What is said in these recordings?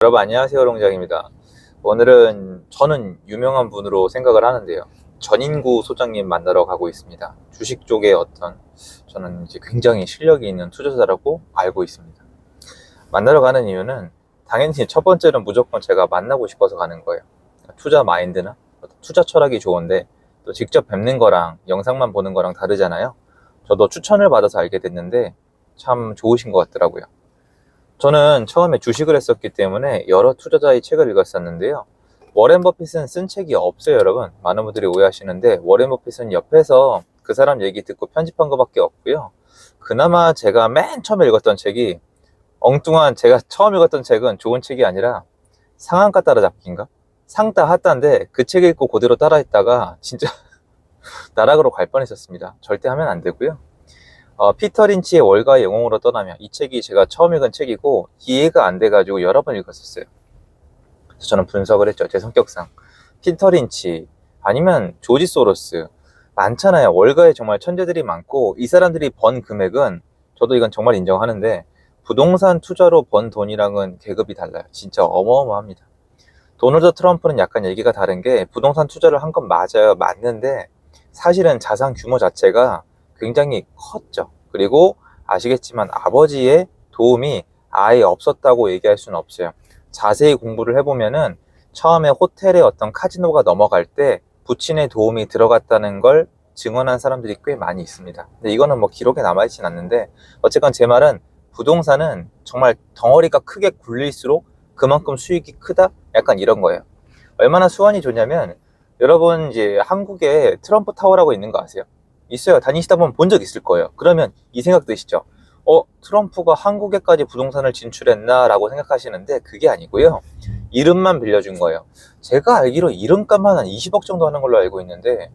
여러분 안녕하세요, 롱장입니다. 오늘은 저는 유명한 분으로 생각을 하는데요, 전인구 소장님 만나러 가고 있습니다. 주식 쪽에 저는 이제 굉장히 실력이 있는 투자자라고 알고 있습니다. 만나러 가는 이유는 당연히 첫 번째는 무조건 제가 만나고 싶어서 가는 거예요. 투자 마인드나 투자 철학이 좋은데 또 직접 뵙는 거랑 영상만 보는 거랑 다르잖아요. 저도 추천을 받아서 알게 됐는데 참 좋으신 것 같더라고요. 저는 처음에 주식을 했었기 때문에 여러 투자자의 책을 읽었었는데요. 워렌 버핏은 쓴 책이 없어요, 여러분. 많은 분들이 오해하시는데 워렌 버핏은 옆에서 그 사람 얘기 듣고 편집한 것밖에 없고요. 그나마 제가 맨 처음에 읽었던 책이 제가 처음 읽었던 책은 좋은 책이 아니라 상한가 따라잡기인가? 상따 하따인데 그 책 읽고 그대로 따라했다가 진짜 나락으로 갈 뻔했었습니다. 절대 하면 안 되고요. 피터 린치의 월가의 영웅으로 떠나며, 이 책이 제가 처음 읽은 책이고 이해가 안 돼가지고 여러 번 읽었었어요. 그래서 저는 분석을 했죠, 제 성격상. 피터 린치 아니면 조지 소로스, 많잖아요. 월가에 정말 천재들이 많고 이 사람들이 번 금액은, 저도 이건 정말 인정하는데, 부동산 투자로 번 돈이랑은 계급이 달라요. 진짜 어마어마합니다. 도널드 트럼프는 약간 얘기가 다른 게, 부동산 투자를 한 건 맞아요, 맞는데 사실은 자산 규모 자체가 굉장히 컸죠. 그리고 아시겠지만 아버지의 도움이 아예 없었다고 얘기할 수는 없어요. 자세히 공부를 해보면은 처음에 호텔에 어떤 카지노가 넘어갈 때 부친의 도움이 들어갔다는 걸 증언한 사람들이 꽤 많이 있습니다. 근데 이거는 뭐 기록에 남아있진 않는데, 어쨌건 제 말은 부동산은 정말 덩어리가 크게 굴릴수록 그만큼 수익이 크다? 약간 이런 거예요. 얼마나 수완이 좋냐면, 여러분 이제 한국에 트럼프 타워라고 있는 거 아세요? 있어요. 다니시다 보면 본 적 있을 거예요. 그러면 이 생각 드시죠? 트럼프가 한국에까지 부동산을 진출했나? 라고 생각하시는데 그게 아니고요. 이름만 빌려준 거예요. 제가 알기로 이름값만 한 20억 정도 하는 걸로 알고 있는데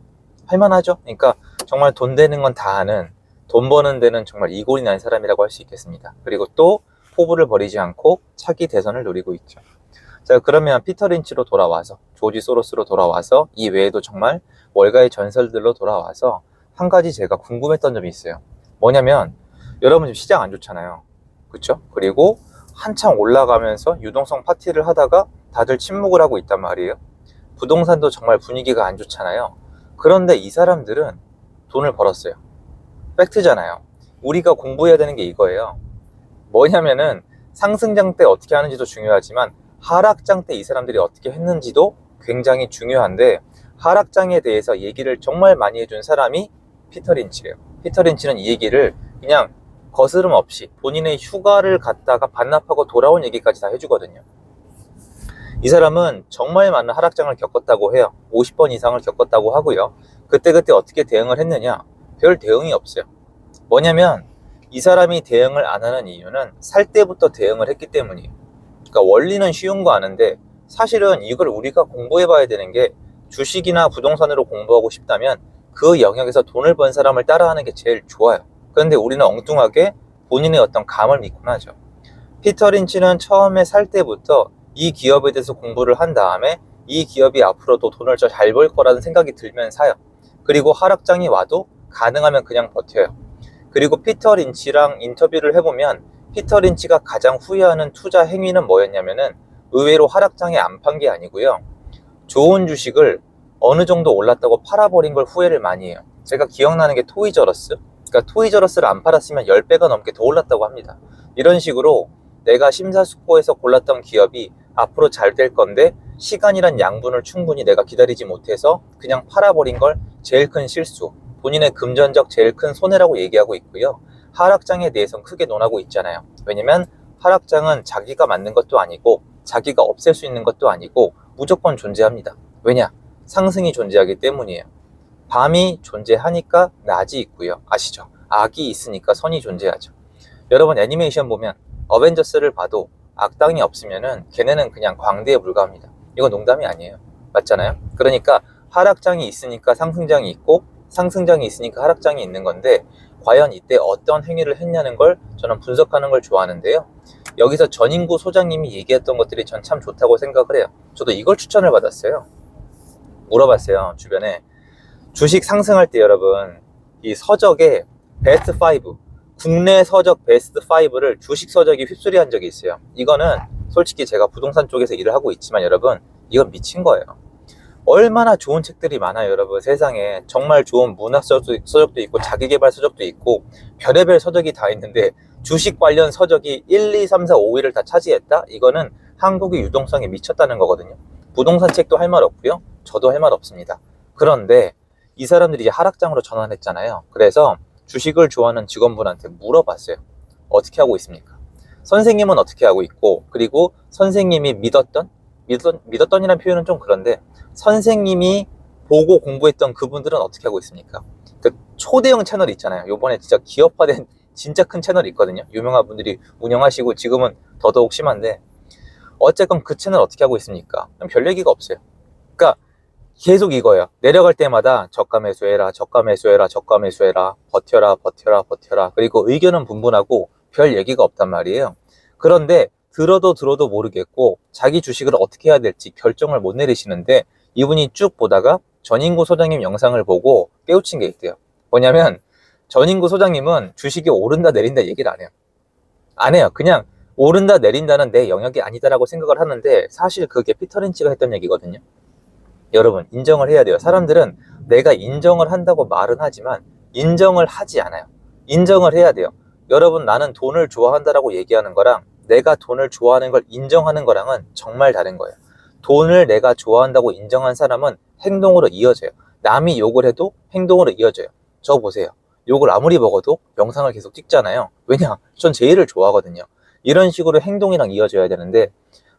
할만하죠? 그러니까 정말 돈 되는 건 다 아는, 돈 버는 데는 정말 이골이 난 사람이라고 할 수 있겠습니다. 그리고 또 포부를 버리지 않고 차기 대선을 노리고 있죠. 자, 그러면 피터 린치로 돌아와서, 조지 소로스로 돌아와서, 이 외에도 정말 월가의 전설들로 돌아와서 한 가지 제가 궁금했던 점이 있어요. 뭐냐면, 여러분 지금 시장 안 좋잖아요. 그쵸? 그리고 한창 올라가면서 유동성 파티를 하다가 다들 침묵을 하고 있단 말이에요. 부동산도 정말 분위기가 안 좋잖아요. 그런데 이 사람들은 돈을 벌었어요. 팩트잖아요. 우리가 공부해야 되는 게 이거예요. 뭐냐면은 상승장 때 어떻게 하는지도 중요하지만 하락장 때 이 사람들이 어떻게 했는지도 굉장히 중요한데, 하락장에 대해서 얘기를 정말 많이 해준 사람이 피터 린치예요. 피터 린치는 이 얘기를 그냥 거스름 없이 본인의 휴가를 갔다가 반납하고 돌아온 얘기까지 다 해주거든요. 이 사람은 정말 많은 하락장을 겪었다고 해요. 50번 이상을 겪었다고 하고요. 그때그때 어떻게 대응을 했느냐? 별 대응이 없어요. 뭐냐면 이 사람이 대응을 안 하는 이유는 살 때부터 대응을 했기 때문이에요. 그러니까 원리는 쉬운 거 아는데 사실은 이걸 우리가 공부해 봐야 되는 게, 주식이나 부동산으로 공부하고 싶다면 그 영역에서 돈을 번 사람을 따라하는 게 제일 좋아요. 그런데 우리는 엉뚱하게 본인의 어떤 감을 믿곤 하죠. 피터 린치는 처음에 살 때부터 이 기업에 대해서 공부를 한 다음에 이 기업이 앞으로도 돈을 잘 벌 거라는 생각이 들면 사요. 그리고 하락장이 와도 가능하면 그냥 버텨요. 그리고 피터 린치랑 인터뷰를 해보면 피터 린치가 가장 후회하는 투자 행위는 뭐였냐면은, 의외로 하락장에 안 판 게 아니고요, 좋은 주식을 어느 정도 올랐다고 팔아버린 걸 후회를 많이 해요. 제가 기억나는 게 토이저러스. 그러니까 토이저러스를 안 팔았으면 10배가 넘게 더 올랐다고 합니다. 이런 식으로 내가 심사숙고해서 골랐던 기업이 앞으로 잘 될 건데 시간이란 양분을 충분히 내가 기다리지 못해서 그냥 팔아버린 걸 제일 큰 실수, 본인의 금전적 제일 큰 손해라고 얘기하고 있고요. 하락장에 대해서는 크게 논하고 있잖아요. 왜냐면 하락장은 자기가 만든 것도 아니고 자기가 없앨 수 있는 것도 아니고 무조건 존재합니다. 왜냐? 상승이 존재하기 때문이에요. 밤이 존재하니까 낮이 있고요. 아시죠? 악이 있으니까 선이 존재하죠. 여러분 애니메이션 보면 어벤져스를 봐도 악당이 없으면은 걔네는 그냥 광대에 불과합니다. 이건 농담이 아니에요. 맞잖아요? 그러니까 하락장이 있으니까 상승장이 있고 상승장이 있으니까 하락장이 있는 건데, 과연 이때 어떤 행위를 했냐는 걸 저는 분석하는 걸 좋아하는데요. 여기서 전인구 소장님이 얘기했던 것들이 전 참 좋다고 생각을 해요. 저도 이걸 추천을 받았어요. 물어봤어요, 주변에. 주식 상승할 때 여러분, 이 서적에 베스트 5, 국내 서적 베스트 5를 주식 서적이 휩쓸이한 적이 있어요. 이거는 솔직히 제가 부동산 쪽에서 일을 하고 있지만 여러분, 이건 미친 거예요. 얼마나 좋은 책들이 많아요, 여러분. 세상에 정말 좋은 문학 서적도 있고 자기계발 서적도 있고 별의별 서적이 다 있는데 주식 관련 서적이 1, 2, 3, 4, 5위를 다 차지했다? 이거는 한국의 유동성에 미쳤다는 거거든요. 부동산 책도 할 말 없고요. 저도 할 말 없습니다. 그런데 이 사람들이 이제 하락장으로 전환했잖아요. 그래서 주식을 좋아하는 직원분한테 물어봤어요. 어떻게 하고 있습니까? 선생님은 어떻게 하고 있고, 그리고 선생님이 믿었던이라는 표현은 좀 그런데 선생님이 보고 공부했던 그분들은 어떻게 하고 있습니까? 그 초대형 채널 있잖아요. 요번에 진짜 기업화된 진짜 큰 채널이 있거든요. 유명한 분들이 운영하시고 지금은 더더욱 심한데 어쨌건 그 채널 어떻게 하고 있습니까? 별 얘기가 없어요. 그러니까 계속 이거예요. 내려갈 때마다 저가 매수해라, 저가 매수해라, 저가 매수해라, 버텨라, 버텨라, 버텨라. 그리고 의견은 분분하고 별 얘기가 없단 말이에요. 그런데 들어도 모르겠고 자기 주식을 어떻게 해야 될지 결정을 못 내리시는데 이분이 쭉 보다가 전인구 소장님 영상을 보고 깨우친 게 있대요. 뭐냐면 전인구 소장님은 주식이 오른다 내린다 얘기를 안 해요. 안 해요. 그냥 오른다 내린다는 내 영역이 아니다라고 생각을 하는데 사실 그게 피터 린치가 했던 얘기거든요. 여러분, 인정을 해야 돼요. 사람들은 내가 인정을 한다고 말은 하지만 인정을 하지 않아요. 인정을 해야 돼요. 여러분, 나는 돈을 좋아한다라고 얘기하는 거랑 내가 돈을 좋아하는 걸 인정하는 거랑은 정말 다른 거예요. 돈을 내가 좋아한다고 인정한 사람은 행동으로 이어져요. 남이 욕을 해도 행동으로 이어져요. 저 보세요. 욕을 아무리 먹어도 영상을 계속 찍잖아요. 왜냐? 전 제 일을 좋아하거든요. 이런 식으로 행동이랑 이어져야 되는데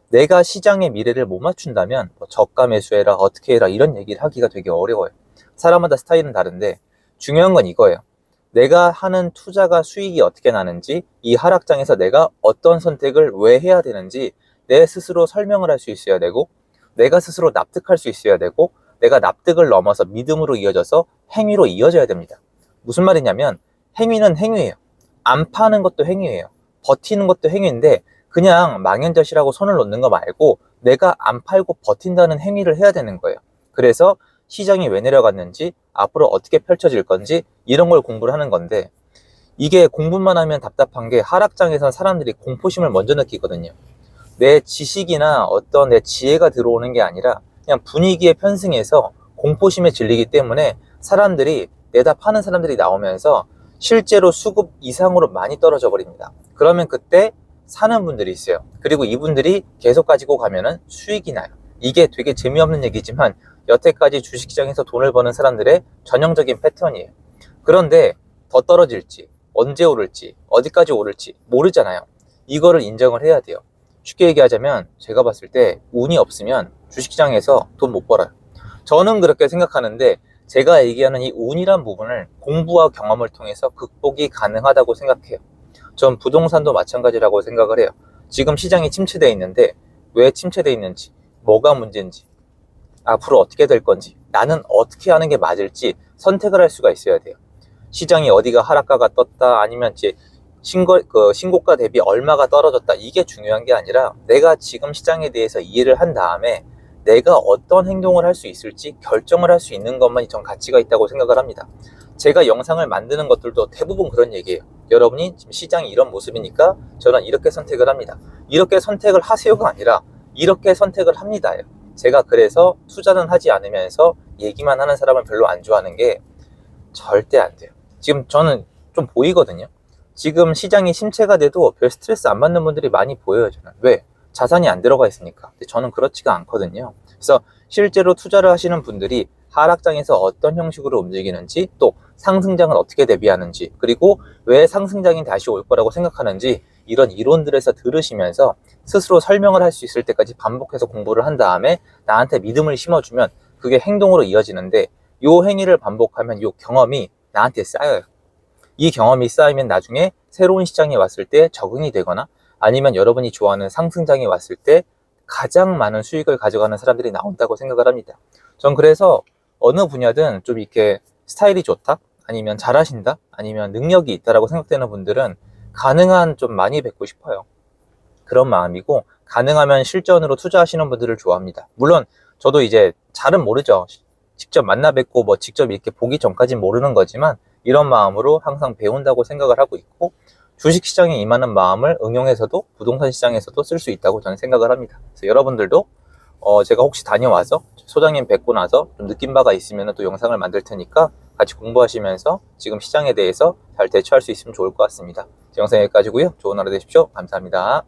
내가 시장의 미래를 못 맞춘다면 뭐 저가 매수해라, 어떻게 해라 이런 얘기를 하기가 되게 어려워요. 사람마다 스타일은 다른데 중요한 건 이거예요. 내가 하는 투자가 수익이 어떻게 나는지, 이 하락장에서 내가 어떤 선택을 왜 해야 되는지 내 스스로 설명을 할 수 있어야 되고, 내가 스스로 납득할 수 있어야 되고, 내가 납득을 넘어서 믿음으로 이어져서 행위로 이어져야 됩니다. 무슨 말이냐면 행위는 행위예요. 안 파는 것도 행위예요. 버티는 것도 행위인데 그냥 망연자실하고 손을 놓는 거 말고 내가 안 팔고 버틴다는 행위를 해야 되는 거예요. 그래서 시장이 왜 내려갔는지, 앞으로 어떻게 펼쳐질 건지 이런 걸 공부를 하는 건데, 이게 공부만 하면 답답한 게 하락장에선 사람들이 공포심을 먼저 느끼거든요. 내 지식이나 어떤 내 지혜가 들어오는 게 아니라 그냥 분위기에 편승해서 공포심에 질리기 때문에 사람들이, 내다 파는 사람들이 나오면서 실제로 수급 이상으로 많이 떨어져 버립니다. 그러면 그때 사는 분들이 있어요. 그리고 이분들이 계속 가지고 가면은 수익이 나요. 이게 되게 재미없는 얘기지만 여태까지 주식시장에서 돈을 버는 사람들의 전형적인 패턴이에요. 그런데 더 떨어질지, 언제 오를지, 어디까지 오를지 모르잖아요. 이거를 인정을 해야 돼요. 쉽게 얘기하자면 제가 봤을 때 운이 없으면 주식시장에서 돈 못 벌어요. 저는 그렇게 생각하는데 제가 얘기하는 이 운이란 부분을 공부와 경험을 통해서 극복이 가능하다고 생각해요. 전 부동산도 마찬가지라고 생각을 해요. 지금 시장이 침체되어 있는데 왜 침체되어 있는지, 뭐가 문제인지, 앞으로 어떻게 될 건지, 나는 어떻게 하는 게 맞을지 선택을 할 수가 있어야 돼요. 시장이 어디가 하락가가 떴다, 아니면 이제 신고가 대비 얼마가 떨어졌다, 이게 중요한 게 아니라 내가 지금 시장에 대해서 이해를 한 다음에 내가 어떤 행동을 할 수 있을지 결정을 할 수 있는 것만이 전 가치가 있다고 생각을 합니다. 제가 영상을 만드는 것들도 대부분 그런 얘기예요. 여러분이 지금 시장이 이런 모습이니까 저는 이렇게 선택을 합니다. 이렇게 선택을 하세요가 아니라 이렇게 선택을 합니다예요. 제가 그래서 투자는 하지 않으면서 얘기만 하는 사람을 별로 안 좋아하는 게 절대 안 돼요. 지금 저는 좀 보이거든요. 지금 시장이 침체가 돼도 별 스트레스 안 받는 분들이 많이 보여요. 저는. 왜? 자산이 안 들어가 있으니까. 근데 저는 그렇지가 않거든요. 그래서 실제로 투자를 하시는 분들이 하락장에서 어떤 형식으로 움직이는지, 또 상승장은 어떻게 대비하는지, 그리고 왜 상승장이 다시 올 거라고 생각하는지, 이런 이론들에서 들으시면서 스스로 설명을 할 수 있을 때까지 반복해서 공부를 한 다음에 나한테 믿음을 심어주면 그게 행동으로 이어지는데, 요 행위를 반복하면 요 경험이 나한테 쌓여요. 이 경험이 쌓이면 나중에 새로운 시장이 왔을 때 적응이 되거나, 아니면 여러분이 좋아하는 상승장이 왔을 때 가장 많은 수익을 가져가는 사람들이 나온다고 생각을 합니다. 전 그래서 어느 분야든 좀 이렇게 스타일이 좋다, 아니면 잘하신다, 아니면 능력이 있다라고 생각되는 분들은 가능한 좀 많이 뵙고 싶어요. 그런 마음이고, 가능하면 실전으로 투자하시는 분들을 좋아합니다. 물론 저도 이제 잘은 모르죠. 직접 만나 뵙고 뭐 직접 이렇게 보기 전까진 모르는 거지만 이런 마음으로 항상 배운다고 생각을 하고 있고, 주식시장에 임하는 마음을 응용해서도 부동산 시장에서도 쓸 수 있다고 저는 생각을 합니다. 그래서 여러분들도 제가 혹시 다녀와서 소장님 뵙고 나서 좀 느낀 바가 있으면 또 영상을 만들 테니까 같이 공부하시면서 지금 시장에 대해서 잘 대처할 수 있으면 좋을 것 같습니다. 영상 여기까지고요. 좋은 하루 되십시오. 감사합니다.